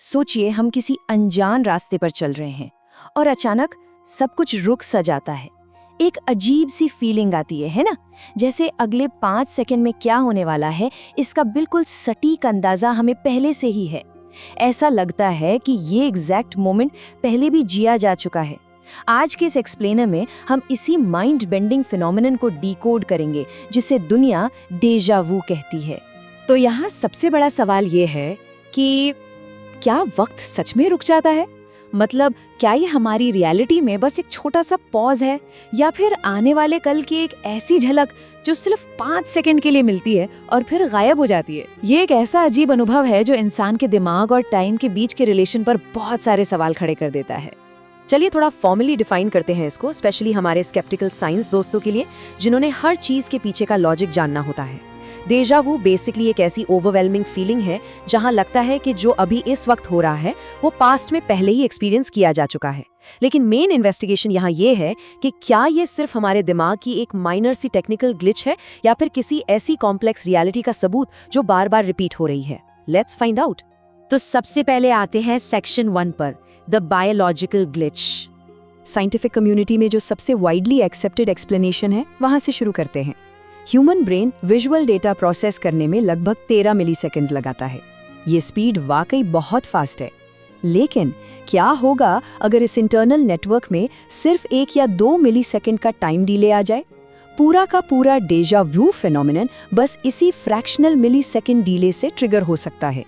सोचिए हम किसी अनजान रास्ते पर चल रहे हैं और अचानक सब कुछ रुक सा जाता है। एक अजीब सी फीलिंग आती है ना? जैसे अगले 5 सेकंड में क्या होने वाला है इसका बिल्कुल सटीक अंदाजा हमें पहले से ही है। ऐसा लगता है कि ये एग्जैक्ट मोमेंट पहले भी जिया जा चुका है। आज के इस एक्सप्लेनर में हम इसी माइंड बेंडिंग फिनोमेनन को डिकोड करेंगे जिसे दुनिया डेजा वू कहती है। तो यहाँ सबसे बड़ा सवाल ये है कि क्या वक्त सच में रुक जाता है? मतलब क्या ये हमारी रियलिटी में बस एक छोटा सा पॉज है, या फिर आने वाले कल की एक ऐसी झलक जो सिर्फ 5 सेकंड के लिए मिलती है और फिर गायब हो जाती है? ये एक ऐसा अजीब अनुभव है जो इंसान के दिमाग और टाइम के बीच के रिलेशन पर बहुत सारे सवाल खड़े कर देता है। चलिए थोड़ा फॉर्मली डिफाइन करते हैं इसको, स्पेशली हमारे स्केप्टिकल साइंस दोस्तों के लिए जिन्होंने हर चीज के पीछे का लॉजिक जानना होता है। डेजा वू बेसिकली एक ऐसी ओवरवेलमिंग फीलिंग है जहां लगता है कि जो अभी इस वक्त हो रहा है वो पास्ट में पहले ही एक्सपीरियंस किया जा चुका है। लेकिन मेन इन्वेस्टिगेशन यहाँ ये है कि क्या ये सिर्फ हमारे दिमाग की एक माइनर सी टेक्निकल ग्लिच है या फिर किसी ऐसी कॉम्प्लेक्स रियलिटी का सबूत जो बार बार रिपीट हो रही है। Let's find out. तो सबसे पहले आते हैं सेक्शन 1 पर, the biological glitch. Scientific community में जो सबसे वाइडली एक्सेप्टेड एक्सप्लेनेशन है वहां से शुरू करते हैं। Human brain visual data process करने में लगभग 13 मिलीसेकंड्स लगाता है। ये स्पीड वाकई बहुत फास्ट है। लेकिन क्या होगा अगर इस इंटरनल नेटवर्क में सिर्फ 1 या 2 मिलीसेकंड का टाइम डिले आ जाए? पूरा का पूरा डेजा वू फिनोमेनन बस इसी फ्रैक्शनल मिलीसेकंड डिले से ट्रिगर हो सकता है।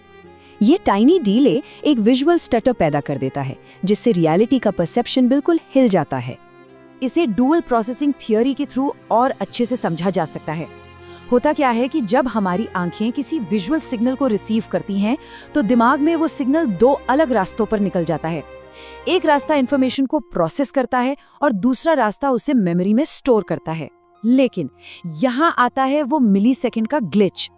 ये टाइनी डिले एक विजुअल स्टटर पैदा कर देता है जिससे रियलिटी का परसेप्शन बिल्कुल हिल जाता है। इसे डुअल प्रोसेसिंग थियोरी के थ्रू और अच्छे से समझा जा सकता है। होता क्या है कि जब हमारी आंखें किसी विजुअल सिग्नल को रिसीव करती हैं तो दिमाग में वो सिग्नल 2 अलग रास्तों पर निकल जाता है। एक रास्ता इंफॉर्मेशन को प्रोसेस करता है और दूसरा रास्ता उसे मेमोरी में स्टोर करता है। लेकिन यहाँ आता है वो मिलीसेकंड का ग्लिच।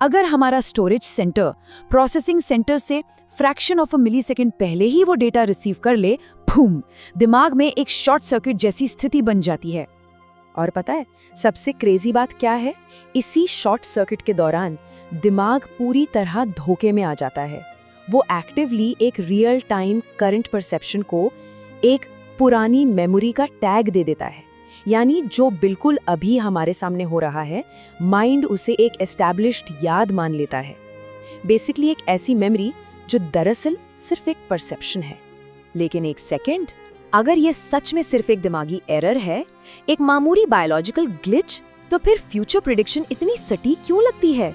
अगर हमारा स्टोरेज सेंटर प्रोसेसिंग सेंटर से फ्रैक्शन ऑफ अ मिलीसेकंड पहले ही वो डेटा रिसीव कर ले, बूम, दिमाग में एक शॉर्ट सर्किट जैसी स्थिति बन जाती है। और पता है सबसे क्रेजी बात क्या है? इसी शॉर्ट सर्किट के दौरान दिमाग पूरी तरह धोखे में आ जाता है। वो एक्टिवली एक रियल टाइम करंट परसेप्शन को एक पुरानी मेमोरी का टैग दे देता है। यानी जो बिल्कुल अभी हमारे सामने हो रहा है, माइंड उसे एक एस्टैब्लिश्ड याद मान लेता है। बेसिकली एक ऐसी मेमोरी जो दरअसल सिर्फ एक परसेप्शन है। लेकिन एक सेकंड, अगर ये सच में सिर्फ एक दिमागी एरर है, एक मामूली बायोलॉजिकल ग्लिच, तो फिर फ्यूचर प्रेडिक्शन इतनी सटीक क्यों लगती है?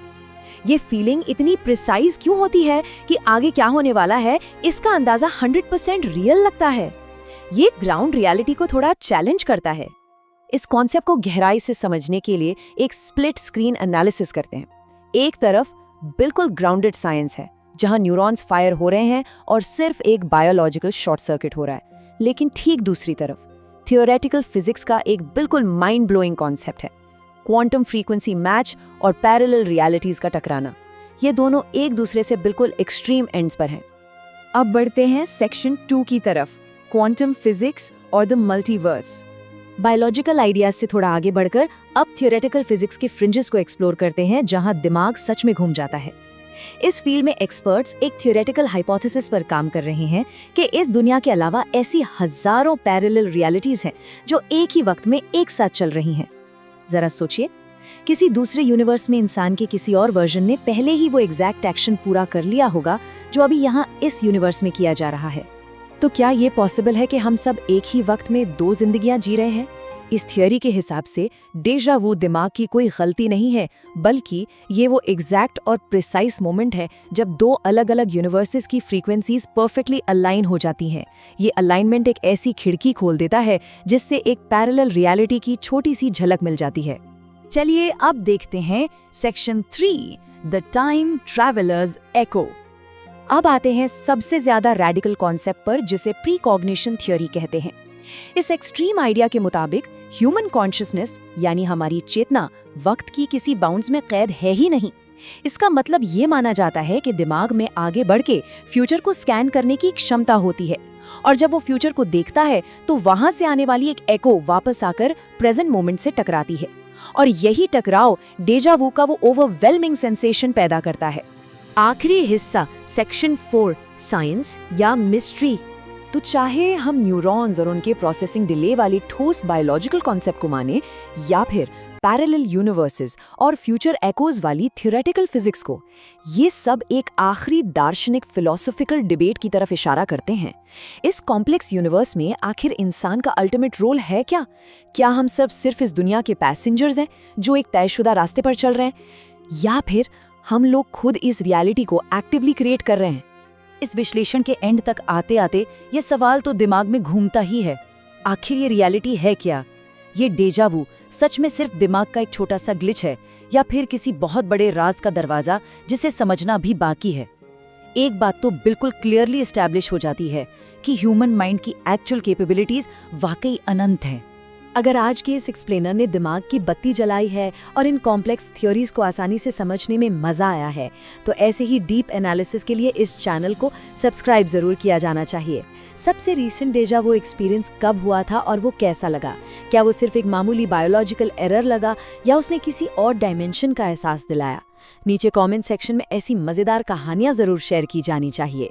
ये फीलिंग इतनी प्रिसाइज क्यों होती है कि आगे क्या होने वाला है इसका अंदाजा 100% रियल लगता है? ये ग्राउंड रियलिटी को थोड़ा चैलेंज करता है। इस कॉन्सेप्ट को गहराई से समझने के लिए एक स्प्लिट स्क्रीन एनालिसिस करते हैं। एक तरफ बिल्कुल ग्राउंडेड साइंस है जहां न्यूरॉन्स फायर हो रहे हैं और सिर्फ एक बायोलॉजिकल शॉर्ट सर्किट हो रहा है। लेकिन ठीक दूसरी तरफ थियोरेटिकल फिजिक्स का एक बिल्कुल माइंड ब्लोइंग कॉन्सेप्ट है, क्वांटम फ्रीक्वेंसी मैच और पैरेलल रियलिटीज का टकराना। ये दोनों एक दूसरे से बिल्कुल एक्सट्रीम एंड्स पर हैं। अब बढ़ते हैं सेक्शन 2 की तरफ, क्वांटम फिजिक्स और द मल्टीवर्स। बायोलॉजिकल आइडियाज से थोड़ा आगे बढ़कर अब थियोरेटिकल फिजिक्स के फ्रिंजेस को एक्सप्लोर करते हैं जहां दिमाग सच में घूम जाता है। इस फील्ड में एक्सपर्ट्स एक थियोरेटिकल हाइपोथेसिस पर काम कर रहे हैं कि इस दुनिया के अलावा ऐसी हजारों पैरेलल रियलिटीज हैं जो एक ही वक्त में एक साथ चल रही हैं। जरा सोचिए, किसी दूसरे यूनिवर्स में इंसान के किसी और वर्जन ने पहले ही वो एग्जैक्ट एक्शन पूरा कर लिया होगा जो अभी यहाँ इस यूनिवर्स में किया जा रहा है। तो क्या ये पॉसिबल है कि हम सब एक ही वक्त में 2 जिंदगियां जी रहे हैं? इस थियोरी के हिसाब से डेजा वू दिमाग की कोई गलती नहीं है, बल्कि ये वो एग्जैक्ट और प्रिसाइज मोमेंट है जब 2 अलग अलग यूनिवर्सेस की फ्रीक्वेंसीज परफेक्टली अलाइन हो जाती हैं। ये अलाइनमेंट एक ऐसी खिड़की खोल देता है जिससे एक पैरेलल रियलिटी की छोटी सी झलक मिल जाती है। चलिए अब देखते हैं सेक्शन 3, द टाइम ट्रैवलर्स एको। अब आते हैं सबसे ज्यादा रैडिकल कॉन्सेप्ट पर जिसे प्रीकॉग्निशन थ्योरी कहते हैं। इस एक्सट्रीम आइडिया के मुताबिक ह्यूमन कॉन्शियसनेस यानी हमारी चेतना वक्त की किसी बाउंड्स में कैद है ही नहीं। इसका मतलब ये माना जाता है कि दिमाग में आगे बढ़ के फ्यूचर को स्कैन करने की क्षमता होती है और जब वो फ्यूचर को देखता है तो वहां से आने वाली एक एको वापस आकर प्रेजेंट मोमेंट से टकराती है और यही टकराव डेजा वू का वो ओवरवेलमिंग सेंसेशन पैदा करता है। आखिरी हिस्सा सेक्शन 4 साइंस या मिस्ट्री। तो चाहे हम न्यूरॉन्स और उनके प्रोसेसिंग डिले वाली ठोस बायोलॉजिकल कॉन्सेप्ट को माने या फिर पैरेलल यूनिवर्सेस और फ्यूचर एकोज वाली थ्योरेटिकल फिजिक्स को, ये सब एक आखिरी दार्शनिक फिलोसॉफिकल डिबेट की तरफ इशारा करते हैं। इस कॉम्प्लेक्स यूनिवर्स में आखिर इंसान का अल्टीमेट रोल है क्या? क्या हम सब सिर्फ इस दुनिया के पैसेंजर्स हैं जो एक तयशुदा रास्ते पर चल रहे हैं, या फिर हम लोग खुद इस रियलिटी को एक्टिवली क्रिएट कर रहे हैं? इस विश्लेषण के एंड तक आते आते ये सवाल तो दिमाग में घूमता ही है, आखिर ये रियलिटी है क्या? ये डेजावू सच में सिर्फ दिमाग का एक छोटा सा ग्लिच है, या फिर किसी बहुत बड़े राज का दरवाजा जिसे समझना भी बाकी है? एक बात तो बिल्कुल क्लियरली एस्टैब्लिश हो जाती है कि ह्यूमन माइंड की एक्चुअल कैपेबिलिटीज वाकई अनंत हैं। अगर आज के इस एक्सप्लेनर ने दिमाग की बत्ती जलाई है और इन कॉम्प्लेक्स थ्योरीज को आसानी से समझने में मजा आया है, तो ऐसे ही डीप एनालिसिस के लिए इस चैनल को सब्सक्राइब जरूर किया जाना चाहिए। सबसे रीसेंट डेजा वो एक्सपीरियंस कब हुआ था और वो कैसा लगा? क्या वो सिर्फ एक मामूली बायोलॉजिकल एरर लगा या उसने किसी और डायमेंशन का एहसास दिलाया? नीचे कमेंट सेक्शन में ऐसी मजेदार कहानियां जरूर शेयर की जानी चाहिए।